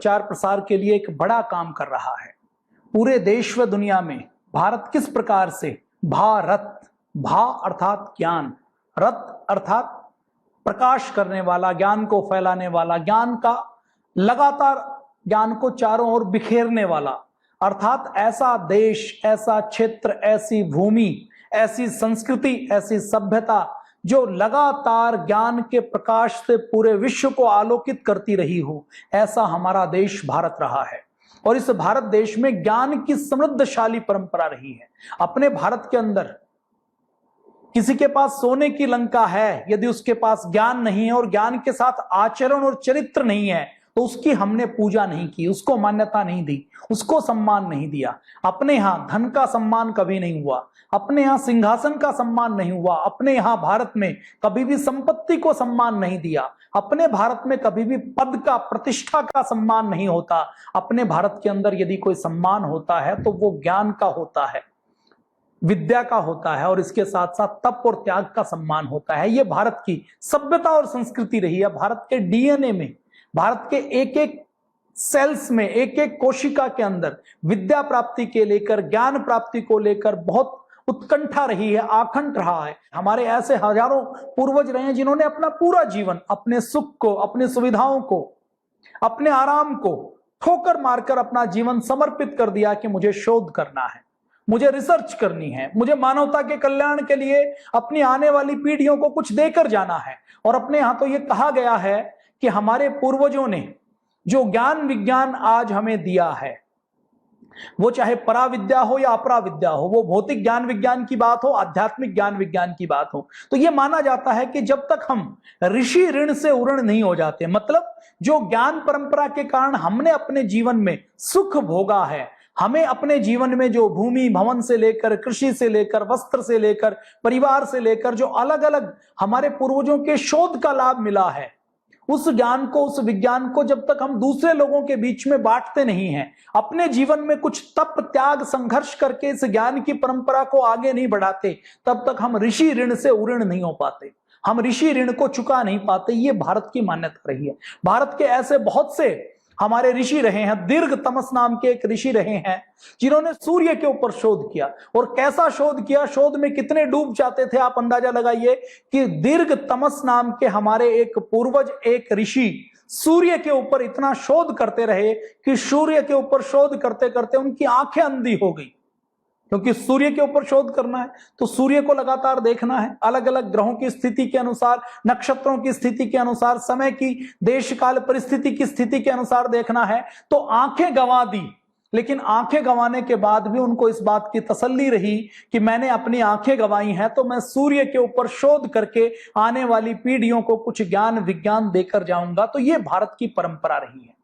प्रचार प्रसार के लिए एक बड़ा काम कर रहा है। पूरे देश व दुनिया में भारत किस प्रकार से भारत, भा अर्थात ज्ञान, रत अर्थात प्रकाश करने वाला, ज्ञान को फैलाने वाला, ज्ञान का लगातार ज्ञान को चारों ओर बिखेरने वाला, अर्थात ऐसा देश, ऐसा क्षेत्र, ऐसी भूमि, ऐसी संस्कृति, ऐसी सभ्यता जो लगातार ज्ञान के प्रकाश से पूरे विश्व को आलोकित करती रही हो, ऐसा हमारा देश भारत रहा है। और इस भारत देश में ज्ञान की समृद्धशाली परंपरा रही है। अपने भारत के अंदर किसी के पास सोने की लंका है, यदि उसके पास ज्ञान नहीं है और ज्ञान के साथ आचरण और चरित्र नहीं है, तो उसकी हमने पूजा नहीं की, उसको मान्यता नहीं दी, उसको सम्मान नहीं दिया। अपने यहां धन का सम्मान कभी नहीं हुआ, अपने यहां सिंहासन का सम्मान नहीं हुआ, अपने यहां भारत में कभी भी संपत्ति को सम्मान नहीं दिया, अपने भारत में कभी भी पद का, प्रतिष्ठा का सम्मान नहीं होता। अपने भारत के अंदर यदि कोई सम्मान होता है तो वो ज्ञान का होता है, विद्या का होता है, और इसके साथ साथ तप और त्याग का सम्मान होता है। ये भारत की सभ्यता और संस्कृति रही है। भारत के डीएनए में, भारत के एक एक सेल्स में, एक एक कोशिका के अंदर विद्या प्राप्ति के लेकर, ज्ञान प्राप्ति को लेकर बहुत उत्कंठा रही है, आखंड रहा है। हमारे ऐसे हजारों पूर्वज रहे हैं जिन्होंने अपना पूरा जीवन अपने सुख को, अपनी सुविधाओं को, अपने आराम को ठोकर मारकर अपना जीवन समर्पित कर दिया कि मुझे शोध करना है, मुझे रिसर्च करनी है, मुझे मानवता के कल्याण के लिए अपनी आने वाली पीढ़ियों को कुछ देकर जाना है। और अपने यहां तो यह कहा गया है कि हमारे पूर्वजों ने जो ज्ञान विज्ञान आज हमें दिया है, वो चाहे पराविद्या हो या अपराविद्या हो, वो भौतिक ज्ञान विज्ञान की बात हो, आध्यात्मिक ज्ञान विज्ञान की बात हो, तो ये माना जाता है कि जब तक हम ऋषि ऋण से उऋण नहीं हो जाते, मतलब जो ज्ञान परंपरा के कारण हमने अपने जीवन में सुख भोगा है, हमें अपने जीवन में जो भूमि भवन से लेकर, कृषि से लेकर, वस्त्र से लेकर, परिवार से लेकर जो अलग अलग हमारे पूर्वजों के शोध का लाभ मिला है, उस ज्ञान को, उस विज्ञान को जब तक हम दूसरे लोगों के बीच में बांटते नहीं हैं, अपने जीवन में कुछ तप त्याग संघर्ष करके इस ज्ञान की परंपरा को आगे नहीं बढ़ाते, तब तक हम ऋषि ऋण से उऋण नहीं हो पाते, हम ऋषि ऋण को चुका नहीं पाते। ये भारत की मान्यता रही है। भारत के ऐसे बहुत से हमारे ऋषि रहे हैं। दीर्घ तमस नाम के एक ऋषि रहे हैं जिन्होंने सूर्य के ऊपर शोध किया। और कैसा शोध किया, शोध में कितने डूब जाते थे, आप अंदाजा लगाइए कि दीर्घ तमस नाम के हमारे एक पूर्वज, एक ऋषि सूर्य के ऊपर इतना शोध करते रहे कि सूर्य के ऊपर शोध करते करते उनकी आंखें अंधी हो गई। क्योंकि सूर्य के ऊपर शोध करना है तो सूर्य को लगातार देखना है, अलग अलग ग्रहों की स्थिति के अनुसार, नक्षत्रों की स्थिति के अनुसार, समय की, देश काल परिस्थिति की स्थिति के अनुसार देखना है, तो आंखें गंवा दी। लेकिन आंखें गंवाने के बाद भी उनको इस बात की तसल्ली रही कि मैंने अपनी आंखें गंवाई हैं तो मैं सूर्य के ऊपर शोध करके आने वाली पीढ़ियों को कुछ ज्ञान विज्ञान देकर जाऊंगा। तो ये भारत की परंपरा रही है।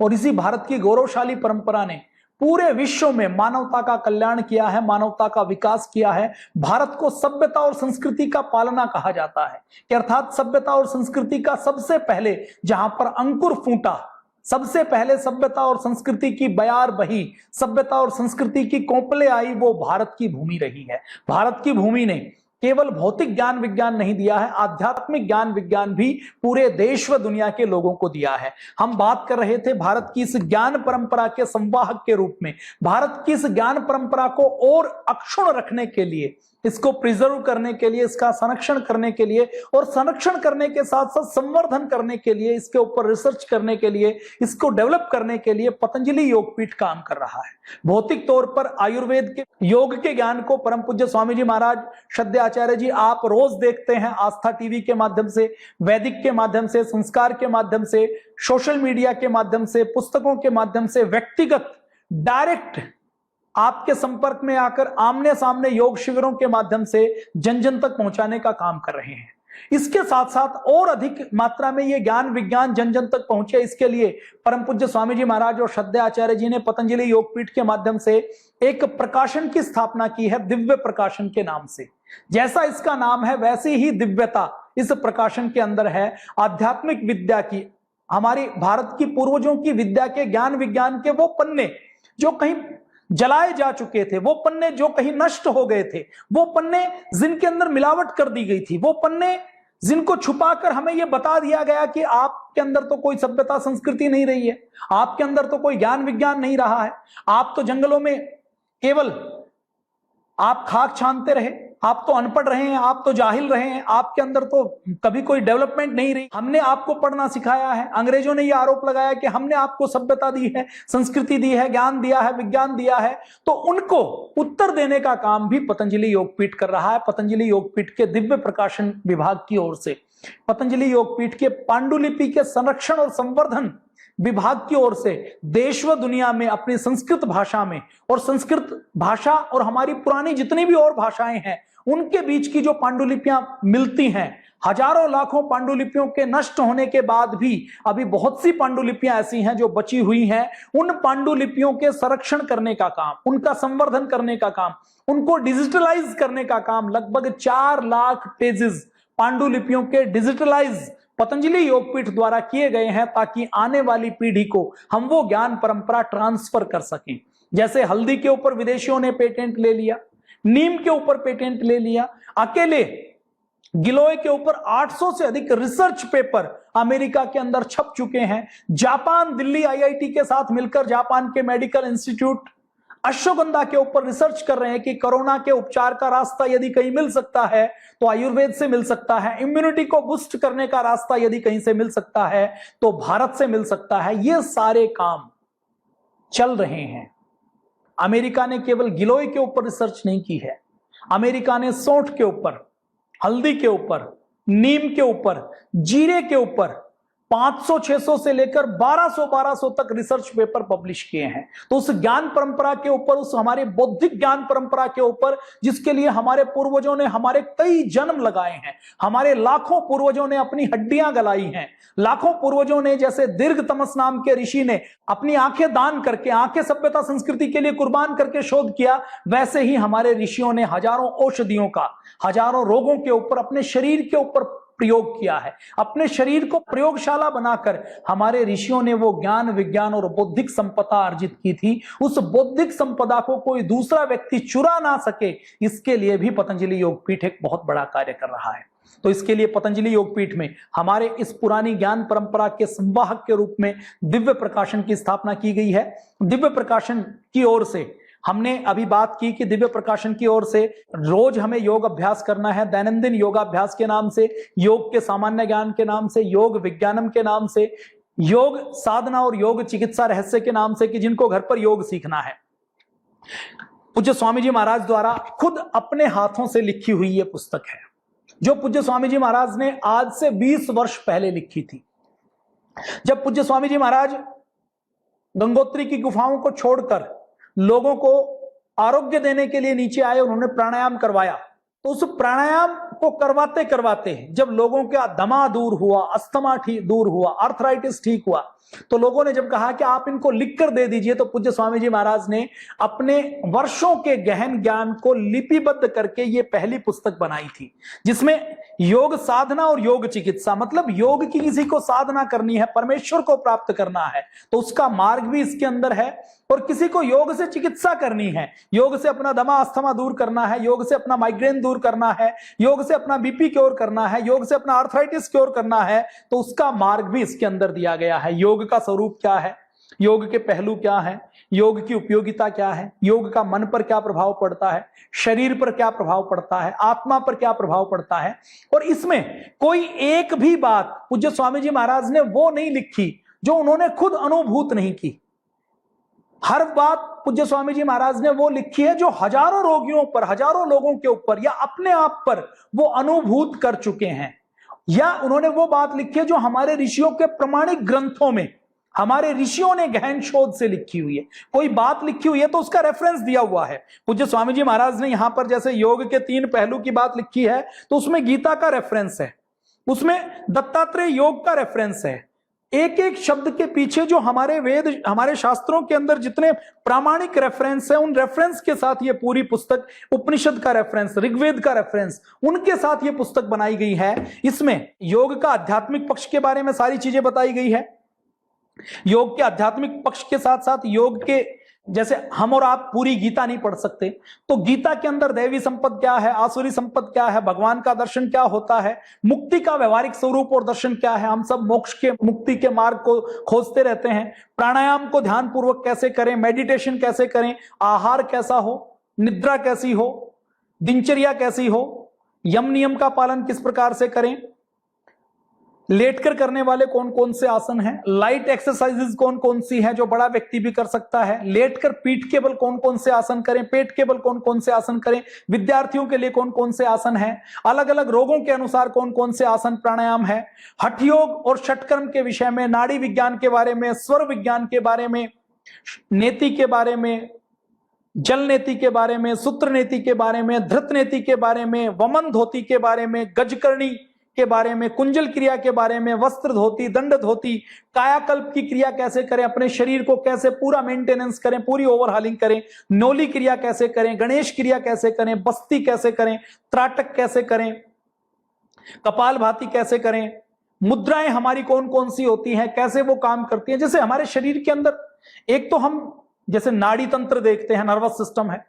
और इसी भारत की गौरवशाली परंपरा ने पूरे विश्व में मानवता का कल्याण किया है, मानवता का विकास किया है। भारत को सभ्यता और संस्कृति का पालना कहा जाता है कि अर्थात सभ्यता और संस्कृति का सबसे पहले जहां पर अंकुर फूटा, सबसे पहले सभ्यता और संस्कृति की बयार बही, सभ्यता और संस्कृति की कोंपले आई, वो भारत की भूमि रही है। भारत की भूमि ने केवल भौतिक ज्ञान विज्ञान नहीं दिया है, आध्यात्मिक ज्ञान विज्ञान भी पूरे देश व दुनिया के लोगों को दिया है। हम बात कर रहे थे भारत की इस ज्ञान परंपरा के संवाहक के रूप में। भारत की इस ज्ञान परंपरा को और अक्षुण्ण रखने के लिए, इसको प्रिजर्व करने के लिए, इसका संरक्षण करने के लिए, और संरक्षण करने के साथ साथ संवर्धन करने के लिए, इसके ऊपर रिसर्च करने के लिए, इसको डेवलप करने के लिए पतंजलि योगपीठ काम कर रहा है। भौतिक तौर पर आयुर्वेद के योग के ज्ञान को परम पूज्य स्वामी जी महाराज श्रद्धेय आचार्य जी आप रोज देखते हैं, आस्था टीवी के माध्यम से, वैदिक के माध्यम से, संस्कार के माध्यम से, सोशल मीडिया के माध्यम से, पुस्तकों के माध्यम से, व्यक्तिगत डायरेक्ट आपके संपर्क में आकर आमने सामने योग शिविरों के माध्यम से जन जन तक पहुंचाने का काम कर रहे हैं। इसके साथ साथ और अधिक मात्रा में ये ज्ञान विज्ञान जन जन तक पहुंचे, इसके लिए परम पूज्य स्वामी जी महाराज और श्रद्धेय आचार्य जी ने पतंजलि योगपीठ के माध्यम से एक प्रकाशन की स्थापना की है, दिव्य प्रकाशन के नाम से। जैसा इसका नाम है वैसी ही दिव्यता इस प्रकाशन के अंदर है। आध्यात्मिक विद्या की, हमारी भारत की पूर्वजों की विद्या के, ज्ञान विज्ञान के वो पन्ने जो कहीं जलाए जा चुके थे, वो पन्ने जो कहीं नष्ट हो गए थे, वो पन्ने जिनके अंदर मिलावट कर दी गई थी, वो पन्ने जिनको छुपाकर हमें यह बता दिया गया कि आपके अंदर तो कोई सभ्यता संस्कृति नहीं रही है, आपके अंदर तो कोई ज्ञान विज्ञान नहीं रहा है, आप तो जंगलों में केवल आप खाक छानते रहे, आप तो अनपढ़ रहे हैं, आप तो जाहिल रहे हैं, आपके अंदर तो कभी कोई डेवलपमेंट नहीं रही, हमने आपको पढ़ना सिखाया है। अंग्रेजों ने यह आरोप लगाया कि हमने आपको सभ्यता दी है, संस्कृति दी है, ज्ञान दिया है, विज्ञान दिया है। तो उनको उत्तर देने का काम भी पतंजलि योगपीठ कर रहा है। पतंजलि योगपीठ के दिव्य प्रकाशन विभाग की ओर से, पतंजलि योगपीठ के पांडुलिपि के संरक्षण और संवर्धन विभाग की ओर से देश व दुनिया में अपनी संस्कृत भाषा में, और संस्कृत भाषा और हमारी पुरानी जितनी भी और भाषाएं हैं उनके बीच की जो पांडुलिपियां मिलती हैं, हजारों लाखों पांडुलिपियों के नष्ट होने के बाद भी अभी बहुत सी पांडुलिपियां ऐसी हैं जो बची हुई हैं। उन पांडुलिपियों के संरक्षण करने का काम, उनका संवर्धन करने का काम, उनको डिजिटलाइज करने का काम, लगभग 4 लाख पेजेस पांडुलिपियों के डिजिटलाइज पतंजलि योगपीठ द्वारा किए गए हैं, ताकि आने वाली पीढ़ी को हम वो ज्ञान परंपरा ट्रांसफर कर सकें। जैसे हल्दी के ऊपर विदेशियों ने पेटेंट ले लिया, नीम के ऊपर पेटेंट ले लिया, अकेले गिलोय के ऊपर 800 से अधिक रिसर्च पेपर अमेरिका के अंदर छप चुके हैं। जापान, दिल्ली आईआईटी के साथ मिलकर जापान के मेडिकल इंस्टीट्यूट अश्वगंधा के ऊपर रिसर्च कर रहे हैं कि कोरोना के उपचार का रास्ता यदि कहीं मिल सकता है तो आयुर्वेद से मिल सकता है, इम्यूनिटी को बूस्ट करने का रास्ता यदि कहीं से मिल सकता है तो भारत से मिल सकता है। ये सारे काम चल रहे हैं। अमेरिका ने केवल गिलोय के ऊपर रिसर्च नहीं की है, अमेरिका ने सौंठ के ऊपर, हल्दी के ऊपर, नीम के ऊपर, जीरे के ऊपर 500-600 से लेकर 1200 तक रिसर्च पेपर पब्लिश किए हैं। तो उस ज्ञान परंपरा के ऊपर, उस हमारे बौद्धिक ज्ञान परंपरा के ऊपर, जिसके लिए हमारे पूर्वजों ने हमारे कई जन्म लगाए हैं, हमारे लाखों पूर्वजों ने अपनी हड्डियां गलाई हैं, लाखों पूर्वजों ने, जैसे दीर्घ तमस नाम के ऋषि ने अपनी आंखें दान करके, आंखें सभ्यता संस्कृति के लिए कुर्बान करके शोध किया, वैसे ही हमारे ऋषियों ने हजारों औषधियों का, हजारों रोगों के ऊपर, अपने शरीर के ऊपर प्रयोग किया है। अपने शरीर को प्रयोगशाला बनाकर हमारे ऋषियों ने वो ज्ञान, विज्ञान और बौद्धिक संपदा अर्जित की थी। उस बौद्धिक संपदा को कोई दूसरा व्यक्ति चुरा ना सके, इसके लिए भी पतंजलि योगपीठ एक बहुत बड़ा कार्य कर रहा है। तो इसके लिए पतंजलि योगपीठ में हमारे इस पुरानी ज्ञान परंपरा के संवाहक के रूप में दिव्य प्रकाशन की स्थापना की गई है। दिव्य प्रकाशन की ओर से हमने अभी बात की कि दिव्य प्रकाशन की ओर से रोज हमें योग अभ्यास करना है, दैनंदिन योगाभ्यास के नाम से, योग के सामान्य ज्ञान के नाम से, योग विज्ञानम के नाम से, योग साधना और योग चिकित्सा रहस्य के नाम से, कि जिनको घर पर योग सीखना है। पूज्य स्वामी जी महाराज द्वारा खुद अपने हाथों से लिखी हुई यह पुस्तक है, जो पूज्य स्वामी जी महाराज ने आज से 20 वर्ष पहले लिखी थी। जब पूज्य स्वामी जी महाराज गंगोत्री की गुफाओं को छोड़कर लोगों को आरोग्य देने के लिए नीचे आए, उन्होंने प्राणायाम करवाया। तो उस प्राणायाम को करवाते करवाते जब लोगों का दमा दूर हुआ, अस्थमा ठीक दूर हुआ, आर्थराइटिस ठीक हुआ, तो लोगों ने जब कहा कि आप इनको लिख कर दे दीजिए, तो पूज्य स्वामी जी महाराज ने अपने वर्षों के गहन ज्ञान को लिपिबद्ध करके ये पहली पुस्तक बनाई थी, जिसमें योग साधना और योग चिकित्सा, मतलब योग की किसी को साधना करनी है, परमेश्वर को प्राप्त करना है तो उसका मार्ग भी इसके अंदर है, और किसी को योग से चिकित्सा करनी है, योग से अपना दमा अस्थमा दूर करना है, योग से अपना माइग्रेन दूर करना है, योग से अपना बीपी क्योर करना है, योग से अपना आर्थराइटिस क्योर करना है, तो उसका मार्ग भी इसके अंदर दिया गया है। योग का स्वरूप क्या है, योग के पहलू क्या है, योग की उपयोगिता क्या है, योग का मन पर क्या प्रभाव पड़ता है, शरीर पर क्या प्रभाव पड़ता है, आत्मा पर क्या प्रभाव पड़ता है। और इसमें कोई एक भी बात पूज्य स्वामी जी महाराज ने वो नहीं लिखी जो उन्होंने खुद अनुभूत नहीं की। हर बात पूज्य स्वामी जी महाराज ने वो लिखी है जो हजारों रोगियों पर, हजारों लोगों के ऊपर या अपने आप पर वो अनुभूत कर चुके हैं, या उन्होंने वो बात लिखी है जो हमारे ऋषियों के प्रमाणिक ग्रंथों में, हमारे ऋषियों ने गहन शोध से लिखी हुई है। कोई बात लिखी हुई है तो उसका रेफरेंस दिया हुआ है। पूज्य स्वामी जी महाराज ने यहां पर जैसे योग के 3 पहलू की बात लिखी है, तो उसमें गीता का रेफरेंस है, उसमें दत्तात्रेय योग का रेफरेंस है। एक एक शब्द के पीछे जो हमारे वेद, हमारे शास्त्रों के अंदर जितने प्रामाणिक रेफरेंस है, उन रेफरेंस के साथ ये पूरी पुस्तक, उपनिषद का रेफरेंस, ऋग्वेद का रेफरेंस, उनके साथ ये पुस्तक बनाई गई है। इसमें योग का आध्यात्मिक पक्ष के बारे में सारी चीजें बताई गई है। योग के आध्यात्मिक पक्ष के साथ साथ योग के जैसे हम और आप पूरी गीता नहीं पढ़ सकते, तो गीता के अंदर दैवी संपद क्या है, आसुरी संपद क्या है, भगवान का दर्शन क्या होता है, मुक्ति का व्यवहारिक स्वरूप और दर्शन क्या है, हम सब मोक्ष के मुक्ति के मार्ग को खोजते रहते हैं। प्राणायाम को ध्यान पूर्वक कैसे करें, मेडिटेशन कैसे करें, आहार कैसा हो, निद्रा कैसी हो, दिनचर्या कैसी हो, यम नियम का पालन किस प्रकार से करें, लेटकर करने वाले कौन कौन से आसन हैं, लाइट एक्सरसाइजेज कौन कौन सी है जो बड़ा व्यक्ति भी कर सकता है, लेटकर पीठ के बल कौन कौन से आसन करें, पेट के बल कौन कौन से आसन करें, विद्यार्थियों के लिए कौन कौन से आसन हैं, अलग अलग रोगों के अनुसार कौन कौन से आसन प्राणायाम है, हठ योग और षटकर्म के विषय में, नाड़ी विज्ञान के बारे में, स्वर विज्ञान के बारे में, नेति के बारे में, जल नेति के बारे में, सूत्र नेति के बारे में, धृत नेति के बारे में, वमन धोती के बारे में, गजकर्णी के बारे में, कुंजल क्रिया के बारे में, वस्त्र धोती, दंड धोती, कायाकल्प की क्रिया कैसे करें, अपने शरीर को कैसे पूरा मेंटेनेंस करें, पूरी ओवरहालिंग करें, नौली क्रिया कैसे करें, गणेश क्रिया कैसे करें, बस्ती कैसे करें, त्राटक कैसे करें, कपाल भाती कैसे करें, मुद्राएं हमारी कौन कौन सी होती हैं, कैसे वो काम करती हैं। जैसे हमारे शरीर के अंदर एक तो हम जैसे नाड़ी तंत्र देखते हैं, नर्वस सिस्टम है,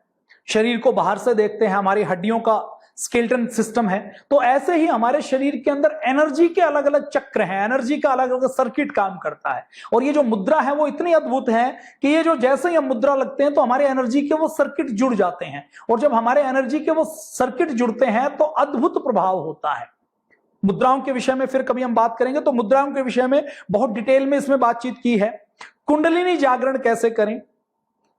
शरीर को बाहर से देखते हैं, हमारी हड्डियों का स्केलेटन सिस्टम है, तो ऐसे ही हमारे शरीर के अंदर एनर्जी के अलग अलग चक्र हैं, एनर्जी का अलग अलग सर्किट काम करता है। और ये जो मुद्रा है वो इतनी अद्भुत है कि ये जो जैसे ही हम मुद्रा लगते हैं तो हमारे एनर्जी के वो सर्किट जुड़ जाते हैं, और जब हमारे एनर्जी के वो सर्किट जुड़ते हैं तो अद्भुत प्रभाव होता है। मुद्राओं के विषय में फिर कभी हम बात करेंगे, तो मुद्राओं के विषय में बहुत डिटेल में इसमें बातचीत की है। कुंडलिनी जागरण कैसे करें,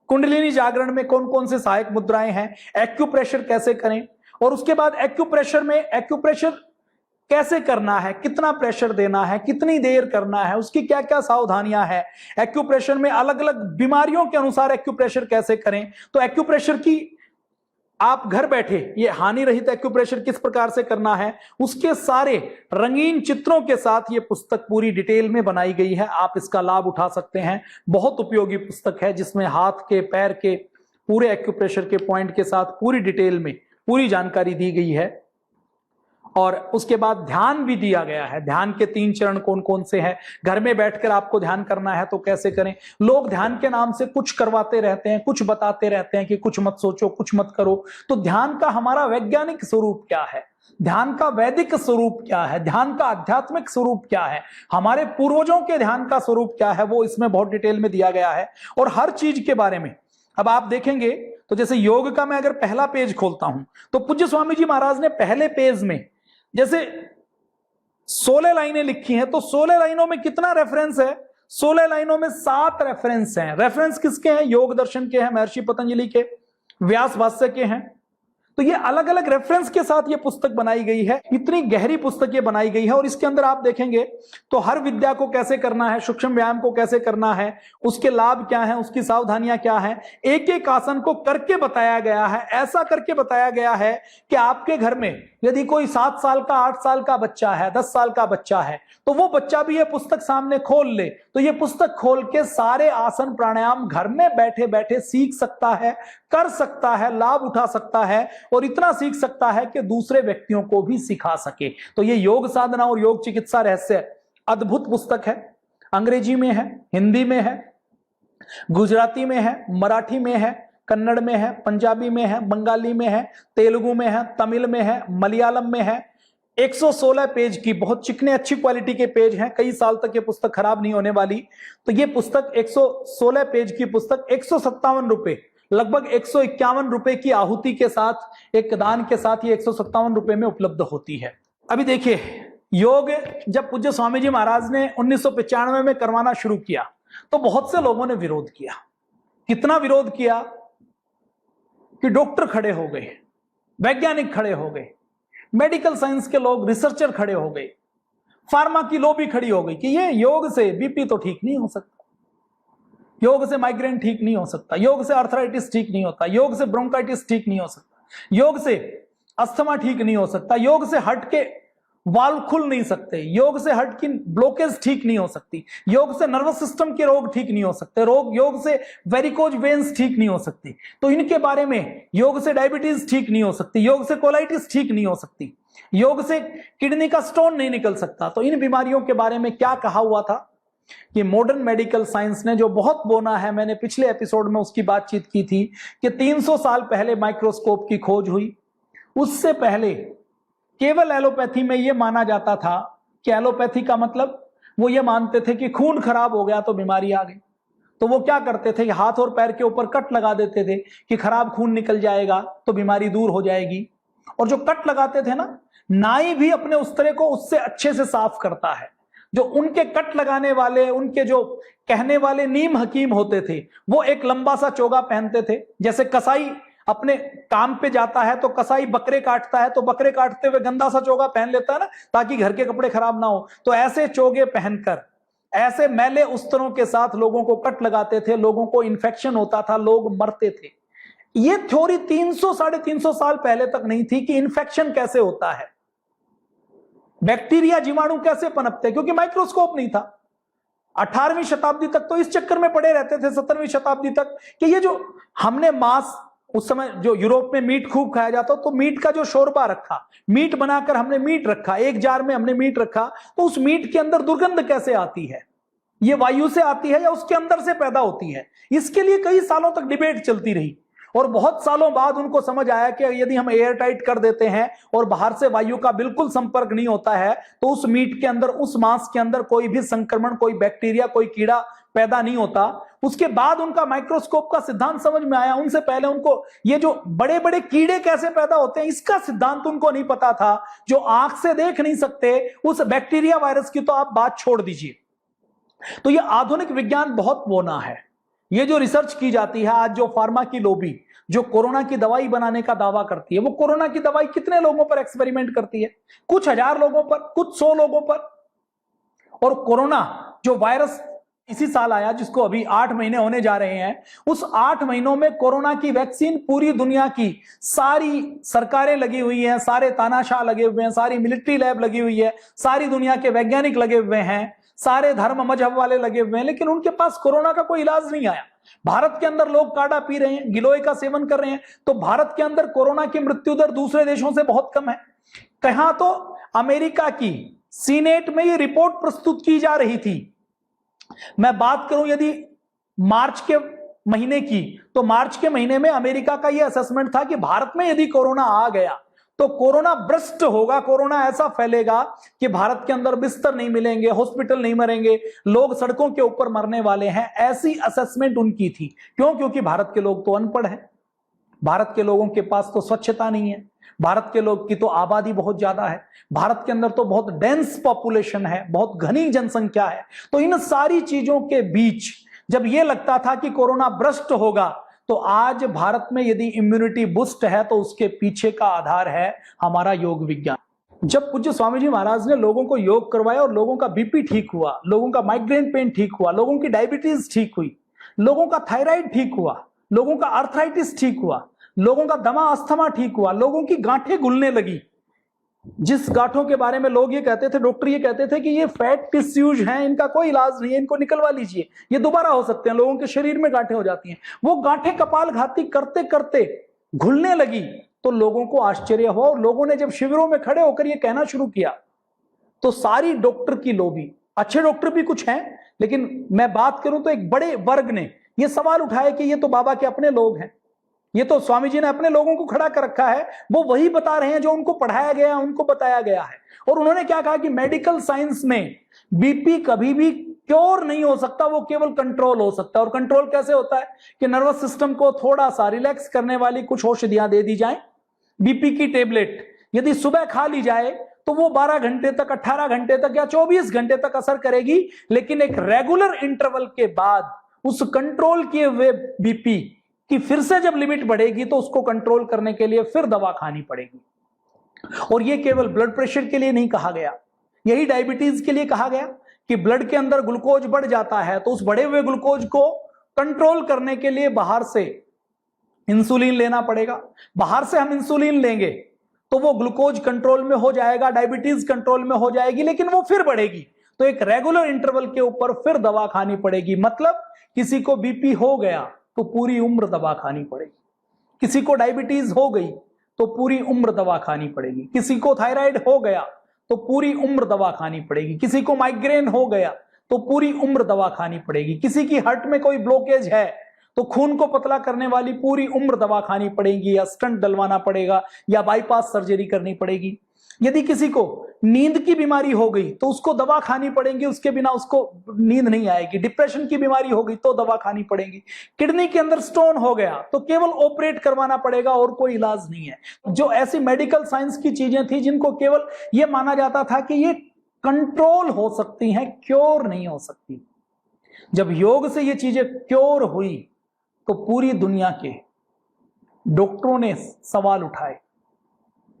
कुंडलिनी जागरण में कौन कौन से सहायक मुद्राएं हैं, एक्यूप्रेशर कैसे करें, और उसके बाद एक्यूप्रेशर में एक्यूप्रेशर कैसे करना है, कितना प्रेशर देना है, कितनी देर करना है, उसकी क्या क्या सावधानियां हैं, एक्यूप्रेशर में अलग अलग बीमारियों के अनुसार एक्यूप्रेशर कैसे करें। तो एक्यूप्रेशर की आप घर बैठे ये हानि रहित एक्यूप्रेशर किस प्रकार से करना है, उसके सारे रंगीन चित्रों के साथ ये पुस्तक पूरी डिटेल में बनाई गई है। आप इसका लाभ उठा सकते हैं, बहुत उपयोगी पुस्तक है जिसमें हाथ के पैर के पूरे एक्यूप्रेशर के पॉइंट के साथ पूरी डिटेल में पूरी जानकारी दी गई है। और उसके बाद ध्यान भी दिया गया है, ध्यान के 3 चरण कौन कौन से हैं, घर में बैठकर आपको ध्यान करना है तो कैसे करें। लोग ध्यान के नाम से कुछ करवाते रहते हैं, कुछ बताते रहते हैं कि कुछ मत सोचो, कुछ मत करो। तो ध्यान का हमारा वैज्ञानिक स्वरूप क्या है, ध्यान का वैदिक स्वरूप क्या है, ध्यान का आध्यात्मिक स्वरूप क्या है, हमारे पूर्वजों के ध्यान का स्वरूप क्या है, वो इसमें बहुत डिटेल में दिया गया है। और हर चीज के बारे में अब आप देखेंगे तो जैसे योग का मैं अगर पहला पेज खोलता हूं तो पूज्य स्वामी जी महाराज ने पहले पेज में जैसे 16 लाइनें लिखी हैं, तो 16 लाइनों में कितना रेफरेंस है, 16 लाइनों में 7 रेफरेंस हैं। रेफरेंस किसके हैं, योग दर्शन के हैं, महर्षि पतंजलि के, व्यास भाष्य के हैं। तो ये अलग अलग रेफरेंस के साथ ये पुस्तक बनाई गई है, इतनी गहरी पुस्तक ये बनाई गई है। और इसके अंदर आप देखेंगे तो हर विद्या को कैसे करना है, सूक्ष्म व्यायाम को कैसे करना है, उसके लाभ क्या हैं, उसकी सावधानियां क्या हैं, एक एक आसन को करके बताया गया है। ऐसा करके बताया गया है कि आपके घर में यदि कोई 7 साल का, 8 साल का बच्चा है, 10 साल का बच्चा है, तो वो बच्चा भी ये पुस्तक सामने खोल ले तो ये पुस्तक खोल के सारे आसन प्राणायाम घर में बैठे बैठे सीख सकता है, कर सकता है, लाभ उठा सकता है, और इतना सीख सकता है कि दूसरे व्यक्तियों को भी सिखा सके। तो ये योग साधना और योग चिकित्सा रहस्य अद्भुत पुस्तक है। अंग्रेजी में है, हिंदी में है, गुजराती में है, मराठी में है, कन्नड़ में है, पंजाबी में है, बंगाली में है, तेलुगु में है, तमिल में है, मलयालम में है। 116 पेज की बहुत चिकने अच्छी क्वालिटी के पेज हैं, कई साल तक ये पुस्तक खराब नहीं होने वाली। तो ये पुस्तक 116 पेज की पुस्तक 157 रुपए, लगभग 151 रुपए की आहुति के साथ, एक दान के साथ ये 157 रुपए में उपलब्ध होती है। अभी देखिए, योग जब पूज्य स्वामी जी महाराज ने 1995 में करवाना शुरू किया तो बहुत से लोगों ने विरोध किया। कितना विरोध किया कि डॉक्टर खड़े हो गए, वैज्ञानिक खड़े हो गए, मेडिकल साइंस के लोग, रिसर्चर खड़े हो गए, फार्मा की लॉबी खड़ी हो गई कि ये योग से बीपी तो ठीक नहीं हो सकता, योग से माइग्रेन ठीक नहीं हो सकता, योग से आर्थराइटिस ठीक नहीं होता, योग से ब्रोंकाइटिस ठीक नहीं हो सकता, योग से अस्थमा ठीक नहीं हो सकता, योग से हार्ट के वाल्व खुल नहीं सकते, योग से हार्ट की ब्लॉकेज ठीक नहीं हो सकती, योग से नर्वस सिस्टम के रोग ठीक नहीं हो सकते, योग से वेरिकोज वेन्स ठीक नहीं हो सकती। तो इनके बारे में, योग से डायबिटीज ठीक नहीं हो सकती, योग से कोलाइटिस ठीक नहीं हो सकती, योग से किडनी का स्टोन नहीं निकल सकता। तो इन बीमारियों के बारे में क्या कहा हुआ था कि मॉडर्न मेडिकल साइंस ने जो बहुत बोना है, मैंने पिछले एपिसोड में उसकी बातचीत की थी कि 300 साल पहले माइक्रोस्कोप की खोज हुई। उससे पहले केवल एलोपैथी में यह माना जाता था कि एलोपैथी का मतलब वो ये मानते थे कि खून खराब हो गया तो बीमारी आ गई। तो वो क्या करते थे कि हाथ और पैर के ऊपर कट लगा देते थे कि खराब खून निकल जाएगा तो बीमारी दूर हो जाएगी। और जो कट लगाते थे ना, नाई भी अपने उस्तरे को उससे अच्छे से साफ करता है। जो उनके कट लगाने वाले, उनके जो कहने वाले नीम हकीम होते थे, वो एक लंबा सा चोगा पहनते थे। जैसे कसाई अपने काम पे जाता है तो कसाई बकरे काटता है, तो बकरे काटते हुए गंदा सा चोगा पहन लेता है ना, ताकि घर के कपड़े खराब ना हो। तो ऐसे चोगे पहनकर, ऐसे मैले उस्तरों के साथ लोगों को कट लगाते थे, लोगों को इन्फेक्शन होता था, लोग मरते थे। ये थ्योरी 300-350 साल पहले तक नहीं थी कि इन्फेक्शन कैसे होता है, बैक्टीरिया जीवाणु कैसे पनपते, क्योंकि माइक्रोस्कोप नहीं था। 18वीं शताब्दी तक तो इस चक्कर में पड़े रहते थे, 17वीं शताब्दी तक, कि ये जो हमने मांस, उस समय जो यूरोप में मीट खूब खाया जाता, तो मीट का जो शोरबा रखा, मीट बनाकर हमने मीट रखा, एक जार में हमने मीट रखा, तो उस मीट के अंदर दुर्गंध कैसे आती है, ये वायु से आती है या उसके अंदर से पैदा होती है? इसके लिए कई सालों तक डिबेट चलती रही। और बहुत सालों बाद उनको समझ आया कि यदि हम एयर टाइट कर देते हैं और बाहर से वायु का बिल्कुल संपर्क नहीं होता है, तो उस मीट के अंदर, उस मांस के अंदर कोई भी संक्रमण, कोई बैक्टीरिया, कोई कीड़ा पैदा नहीं होता। उसके बाद उनका माइक्रोस्कोप का सिद्धांत समझ में आया। उनसे पहले उनको ये जो बड़े बड़े कीड़े कैसे पैदा होते हैं, इसका सिद्धांत उनको नहीं पता था। जो आंख से देख नहीं सकते, उस बैक्टीरिया वायरस की तो आप बात छोड़ दीजिए। तो ये आधुनिक विज्ञान बहुत बोना है। ये जो रिसर्च की जाती है आज, जो फार्मा की लॉबी जो कोरोना की दवाई बनाने का दावा करती है, वो कोरोना की दवाई कितने लोगों पर एक्सपेरिमेंट करती है? कुछ हजार लोगों पर, कुछ 100 लोगों पर। और कोरोना जो वायरस इसी साल आया, जिसको अभी 8 महीने होने जा रहे हैं, उस 8 महीनों में कोरोना की वैक्सीन पूरी दुनिया की सारी सरकारें लगी हुई हैं, सारे तानाशाह लगे हुए हैं, सारी मिलिट्री लैब लगी हुई है, सारी दुनिया के वैज्ञानिक लगे हुए हैं, सारे धर्म मजहब वाले लगे हुए हैं, लेकिन उनके पास कोरोना का कोई इलाज नहीं आया। भारत के अंदर लोग काढ़ा पी रहे हैं, गिलोय का सेवन कर रहे हैं, तो भारत के अंदर कोरोना की मृत्यु दर दूसरे देशों से बहुत कम है। कहां तो अमेरिका की सीनेट में ये रिपोर्ट प्रस्तुत की जा रही थी। मैं बात करूं यदि मार्च के महीने की, तो मार्च के महीने में अमेरिका का यह असेसमेंट था कि भारत में यदि कोरोना आ गया तो कोरोना ब्रस्ट होगा, कोरोना ऐसा फैलेगा कि भारत के अंदर बिस्तर नहीं मिलेंगे, हॉस्पिटल नहीं मरेंगे, लोग सड़कों के ऊपर मरने वाले हैं। ऐसी असेसमेंट उनकी थी। क्यों? क्योंकि भारत के लोग तो अनपढ़ हैं, भारत के लोगों के पास तो स्वच्छता नहीं है, भारत के लोग की तो आबादी बहुत ज्यादा है, भारत के अंदर तो बहुत डेंस पॉपुलेशन है, बहुत घनी जनसंख्या है। तो इन सारी चीजों के बीच जब यह लगता था कि कोरोना ब्रस्ट होगा, तो आज भारत में यदि इम्यूनिटी बूस्ट है तो उसके पीछे का आधार है हमारा योग विज्ञान। जब पूज्य स्वामी जी महाराज ने लोगों को योग करवाया और लोगों का बीपी ठीक हुआ, लोगों का माइग्रेन पेन ठीक हुआ, लोगों की डायबिटीज ठीक हुई, लोगों का थायराइड ठीक हुआ, लोगों का आर्थराइटिस ठीक हुआ, लोगों का दमा अस्थमा ठीक हुआ, लोगों की गांठें घुलने लगी। जिस गांठों के बारे में लोग ये कहते थे, डॉक्टर ये कहते थे कि ये फैट टिश्यूज हैं, इनका कोई इलाज नहीं है, इनको निकलवा लीजिए, ये दोबारा हो सकते हैं, लोगों के शरीर में गांठें हो जाती हैं, वो गांठें कपालघाती करते करते घुलने लगी। तो लोगों को आश्चर्य हुआ और लोगों ने जब शिविरों में खड़े होकर ये कहना शुरू किया, तो सारी डॉक्टर की लॉबी, अच्छे डॉक्टर भी कुछ हैं, लेकिन मैं बात करूं तो एक बड़े वर्ग ने यह सवाल उठाया कि ये तो बाबा के अपने लोग हैं, ये तो स्वामी जी ने अपने लोगों को खड़ा कर रखा है, वो वही बता रहे हैं जो उनको पढ़ाया गया, उनको बताया गया है। और उन्होंने क्या कहा कि मेडिकल साइंस में बीपी कभी भी क्योर नहीं हो सकता, वो केवल कंट्रोल हो सकता है। और कंट्रोल कैसे होता है कि नर्वस सिस्टम को थोड़ा सा रिलैक्स करने वाली कुछ औषधियां दे दी जाए। बीपी की टेबलेट यदि सुबह खा ली जाए तो वो 12 घंटे तक, 18 घंटे तक या 24 घंटे तक असर करेगी, लेकिन एक रेगुलर इंटरवल के बाद उस कंट्रोल किए हुए बीपी कि फिर से जब लिमिट बढ़ेगी तो उसको कंट्रोल करने के लिए फिर दवा खानी पड़ेगी। और ये केवल ब्लड प्रेशर के लिए नहीं कहा गया, यही डायबिटीज के लिए कहा गया कि ब्लड के अंदर ग्लूकोज बढ़ जाता है, तो उस बढ़े हुए ग्लूकोज को कंट्रोल करने के लिए बाहर से इंसुलिन लेना पड़ेगा। बाहर से हम इंसुलिन लेंगे तो वो ग्लूकोज कंट्रोल में हो जाएगा, डायबिटीज कंट्रोल में हो जाएगी, लेकिन वो फिर बढ़ेगी, तो एक रेगुलर इंटरवल के ऊपर फिर दवा खानी पड़ेगी। मतलब किसी को बीपी हो गया तो पूरी उम्र दवा खानी पड़ेगी, किसी को डायबिटीज हो गई तो पूरी उम्र दवा खानी पड़ेगी, किसी को थायराइड हो गया तो पूरी उम्र दवा खानी पड़ेगी, किसी को माइग्रेन हो गया तो पूरी उम्र दवा खानी पड़ेगी। किसी की हार्ट में कोई ब्लॉकेज है तो खून को पतला करने वाली पूरी उम्र दवा खानी पड़ेगी, या स्टंट डलवाना पड़ेगा, या बाईपास सर्जरी करनी पड़ेगी। यदि किसी को नींद की बीमारी हो गई तो उसको दवा खानी पड़ेगी, उसके बिना उसको नींद नहीं आएगी। डिप्रेशन की बीमारी हो गई तो दवा खानी पड़ेगी। किडनी के अंदर स्टोन हो गया तो केवल ऑपरेट करवाना पड़ेगा और कोई इलाज नहीं है। जो ऐसी मेडिकल साइंस की चीजें थी जिनको केवल यह माना जाता था कि ये कंट्रोल हो सकती हैं, क्योर नहीं हो सकती, जब योग से ये चीजें क्योर हुई तो पूरी दुनिया के डॉक्टरों ने सवाल उठाए,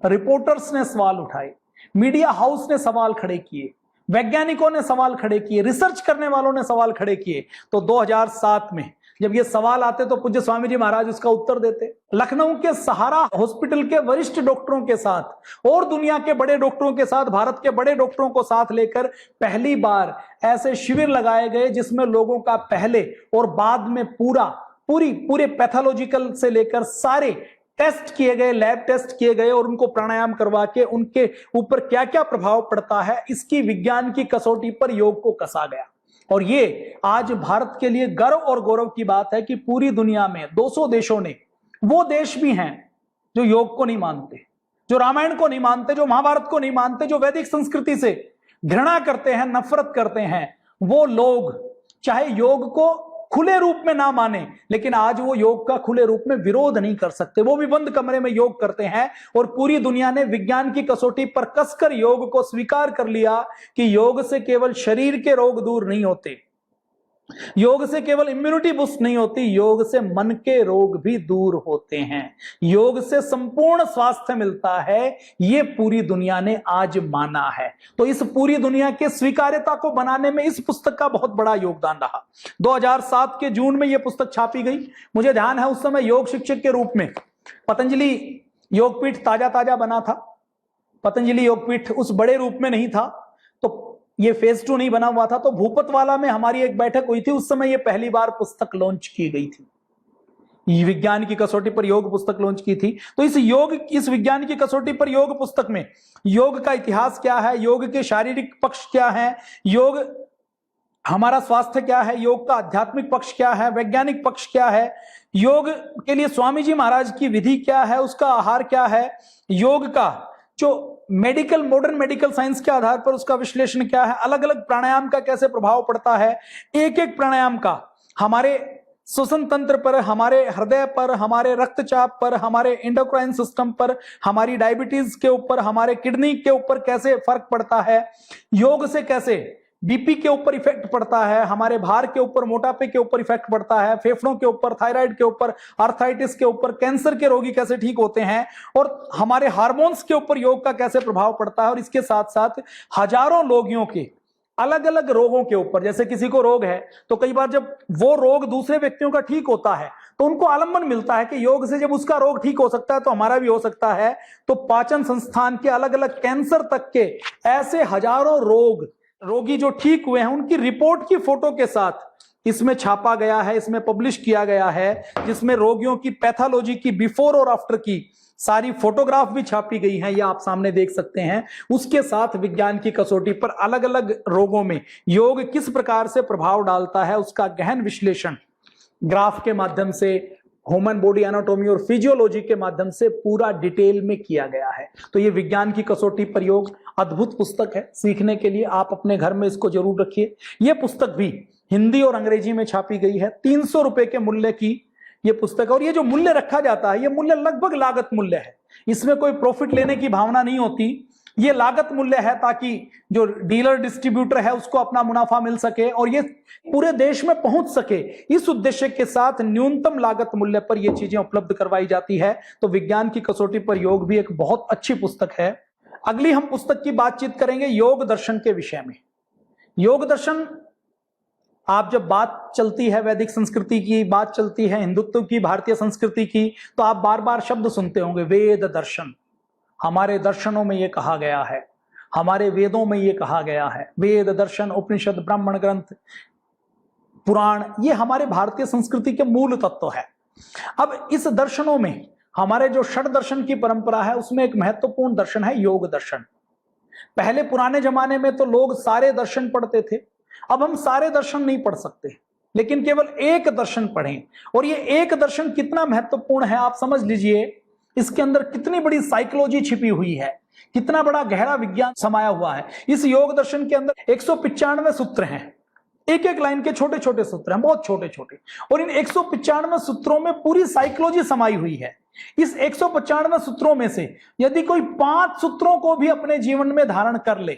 रिपोर्टर्स ने सवाल उठाए, मीडिया हाउस ने सवाल खड़े किए, वैज्ञानिकों ने सवाल खड़े किए, रिसर्च करने वालों ने सवाल खड़े किए। तो 2007 में जब ये सवाल आते तो पूज्य स्वामी जी महाराज उसका उत्तर देते। लखनऊ के सहारा हॉस्पिटल के वरिष्ठ डॉक्टरों के साथ और दुनिया के बड़े डॉक्टरों के साथ, भारत के बड़े डॉक्टरों को साथ लेकर पहली बार ऐसे शिविर लगाए गए जिसमें लोगों का पहले और बाद में पूरे पैथोलॉजिकल से लेकर सारे टेस्ट किए गए, लैब टेस्ट किए गए और उनको प्राणायाम करवा के उनके ऊपर क्या क्या प्रभाव पड़ता है इसकी विज्ञान की कसौटी पर योग को कसा गया। और ये आज भारत के लिए गर्व और गौरव की बात है कि पूरी दुनिया में 200 देशों ने, वो देश भी हैं जो योग को नहीं मानते, जो रामायण को नहीं मानते, जो महाभारत को नहीं मानते, जो वैदिक संस्कृति से घृणा करते हैं, नफरत करते हैं, वो लोग चाहे योग को खुले रूप में ना माने लेकिन आज वो योग का खुले रूप में विरोध नहीं कर सकते। वो भी बंद कमरे में योग करते हैं और पूरी दुनिया ने विज्ञान की कसौटी पर कसकर योग को स्वीकार कर लिया कि योग से केवल शरीर के रोग दूर नहीं होते, योग से केवल इम्यूनिटी बूस्ट नहीं होती, योग से मन के रोग भी दूर होते हैं, योग से संपूर्ण स्वास्थ्य मिलता है। ये पूरी दुनिया ने आज माना है। तो इस पूरी दुनिया के स्वीकार्यता को बनाने में इस पुस्तक का बहुत बड़ा योगदान रहा। 2007 के जून में यह पुस्तक छापी गई। मुझे ध्यान है उस समय योग शिक्षक के रूप में पतंजलि योगपीठ ताजा ताजा बना था। पतंजलि योगपीठ उस बड़े रूप में नहीं था, तो ये फेज 2 नहीं बना हुआ था। तो भूपतवाला में हमारी एक बैठक हुई थी, उस समय ये पहली बार पुस्तक लॉन्च की गई थी। विज्ञान की कसौटी पर योग पुस्तक लॉन्च की थी। तो इस विज्ञान की कसौटी पर योग पुस्तक में योग का इतिहास क्या है, योग के शारीरिक पक्ष क्या है, योग हमारा स्वास्थ्य क्या है, योग का आध्यात्मिक पक्ष क्या है, वैज्ञानिक पक्ष क्या है, योग के लिए स्वामी जी महाराज की विधि क्या है, उसका आहार क्या है, योग का जो मॉडर्न मेडिकल साइंस के आधार पर उसका विश्लेषण क्या है, अलग अलग प्राणायाम का कैसे प्रभाव पड़ता है, एक एक प्राणायाम का हमारे श्वसन तंत्र पर, हमारे हृदय पर, हमारे रक्तचाप पर, हमारे एंडोक्राइन सिस्टम पर, हमारी डायबिटीज के ऊपर, हमारे किडनी के ऊपर कैसे फर्क पड़ता है, योग से कैसे बीपी के ऊपर इफेक्ट पड़ता है, हमारे भार के ऊपर, मोटापे के ऊपर इफेक्ट पड़ता है, फेफड़ों के ऊपर, थायराइड के ऊपर, आर्थराइटिस के ऊपर, कैंसर के रोगी कैसे ठीक होते हैं, और हमारे हार्मोन्स के ऊपर योग का कैसे प्रभाव पड़ता है। और इसके साथ साथ हजारों रोगियों के अलग अलग रोगों के ऊपर, जैसे किसी को रोग है तो कई बार जब वो रोग दूसरे व्यक्तियों का ठीक होता है तो उनको आलम्बन मिलता है कि योग से जब उसका रोग ठीक हो सकता है तो हमारा भी हो सकता है। तो पाचन संस्थान के अलग अलग कैंसर तक के ऐसे हजारों रोगी जो ठीक हुए हैं उनकी रिपोर्ट की फोटो के साथ इसमें छापा गया है, इसमें पब्लिश किया गया है, जिसमें रोगियों की पैथोलॉजी की बिफोर और आफ्टर की सारी फोटोग्राफ भी छापी गई हैं, ये आप सामने देख सकते हैं। उसके साथ विज्ञान की कसौटी पर अलग अलग रोगों में योग किस प्रकार से प्रभाव डालता है उसका गहन विश्लेषण ग्राफ के माध्यम से, ह्यूमन बॉडी एनाटॉमी और फिजियोलॉजी के माध्यम से पूरा डिटेल में किया गया है। तो ये विज्ञान की कसौटी पर योग अद्भुत पुस्तक है, सीखने के लिए आप अपने घर में इसको जरूर रखिए। यह पुस्तक भी हिंदी और अंग्रेजी में छापी गई है। 300 रुपए के मूल्य की ये पुस्तक, और ये जो मूल्य रखा जाता है ये मूल्य लगभग लागत मूल्य है, इसमें कोई प्रॉफिट लेने की भावना नहीं होती। ये लागत मूल्य है ताकि जो डीलर डिस्ट्रीब्यूटर है उसको अपना मुनाफा मिल सके और ये पूरे देश में पहुंच सके, इस उद्देश्य के साथ न्यूनतम लागत मूल्य पर ये चीजें उपलब्ध करवाई जाती है। तो विज्ञान की कसौटी पर योग भी एक बहुत अच्छी पुस्तक है। अगली हम पुस्तक की बातचीत करेंगे योग दर्शन के विषय में। योग दर्शन, आप जब बात चलती है वैदिक संस्कृति की, बात चलती है हिंदुत्व की, भारतीय संस्कृति की, तो आप बार बार शब्द सुनते होंगे वेद दर्शन। हमारे दर्शनों में यह कहा गया है, हमारे वेदों में यह कहा गया है। वेद दर्शन, उपनिषद, ब्राह्मण ग्रंथ, पुराण, ये हमारे भारतीय संस्कृति के मूल तत्व है। अब इस दर्शनों में हमारे जो षड दर्शन की परंपरा है उसमें एक महत्वपूर्ण दर्शन है योग दर्शन। पहले पुराने जमाने में तो लोग सारे दर्शन पढ़ते थे, अब हम सारे दर्शन नहीं पढ़ सकते, लेकिन केवल एक दर्शन पढ़ें। और ये एक दर्शन कितना महत्वपूर्ण है आप समझ लीजिए, इसके अंदर कितनी बड़ी साइकोलॉजी छिपी हुई है, कितना बड़ा गहरा विज्ञान समाया हुआ है। इस योग दर्शन के अंदर 195 सूत्र हैं, एक एक लाइन के छोटे छोटे सूत्र हैं, बहुत छोटे छोटे, और इन 195 सूत्रों में पूरी साइकोलॉजी समाई हुई है। इस 195 सूत्रों में से यदि कोई 5 सूत्रों को भी अपने जीवन में धारण कर ले,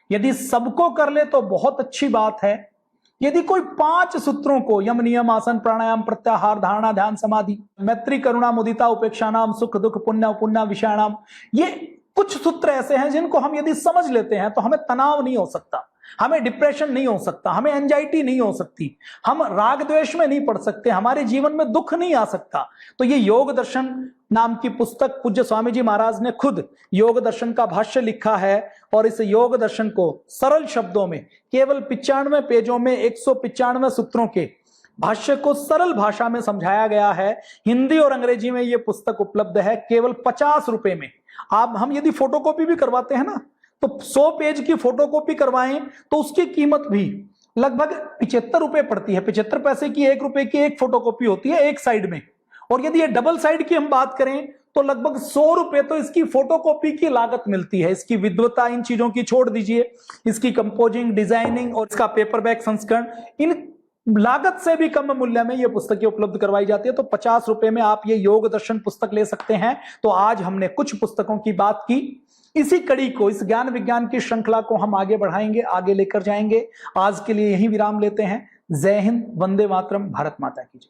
यदि सबको कर ले तो बहुत अच्छी बात है। यदि कोई 5 सूत्रों को, यम नियम आसन प्राणायाम प्रत्याहार धारणा ध्यान समाधि मैत्री करुणा मुदिता उपेक्षा नाम सुख दुख पुण्य पुण्य विषयाणाम, ये कुछ सूत्र ऐसे हैं जिनको हम यदि समझ लेते हैं तो हमें तनाव नहीं हो सकता, हमें डिप्रेशन नहीं हो सकता, हमें एंजाइटी नहीं हो सकती, हम राग द्वेष में नहीं पड़ सकते, हमारे जीवन में दुख नहीं आ सकता। तो ये योग दर्शन नाम की पुस्तक पूज्य स्वामी जी महाराज ने खुद योग दर्शन का भाष्य लिखा है, और इस योग दर्शन को सरल शब्दों में केवल 95 पेजों में 195 सूत्रों के भाष्य को सरल भाषा में समझाया गया है। हिंदी और अंग्रेजी में यह पुस्तक उपलब्ध है केवल 50 रुपए में। आप हम यदि फोटोकॉपी भी करवाते हैं ना, तो 100 पेज की फोटोकॉपी करवाएं तो उसकी कीमत भी लगभग 75 रुपए पड़ती है। 75 पैसे की 1 रुपए की एक फोटोकॉपी होती है एक साइड में, और यदि ये डबल साइड की हम बात करें तो लगभग 100 रुपए तो इसकी फोटोकॉपी की लागत मिलती है। इसकी विद्वता, इन चीजों की छोड़ दीजिए, इसकी कंपोजिंग, डिजाइनिंग और इसका पेपरबैक संस्करण, इन लागत से भी कम मूल्य में ये पुस्तकें उपलब्ध करवाई जाती है। तो 50 रुपए में आप ये योग दर्शन पुस्तक ले सकते हैं। तो आज हमने कुछ पुस्तकों की बात की, इसी कड़ी को, इस ज्ञान विज्ञान की श्रृंखला को हम आगे बढ़ाएंगे, आगे लेकर जाएंगे। आज के लिए यही विराम लेते हैं। जय हिंद, वंदे मातरम, भारत माता की जय।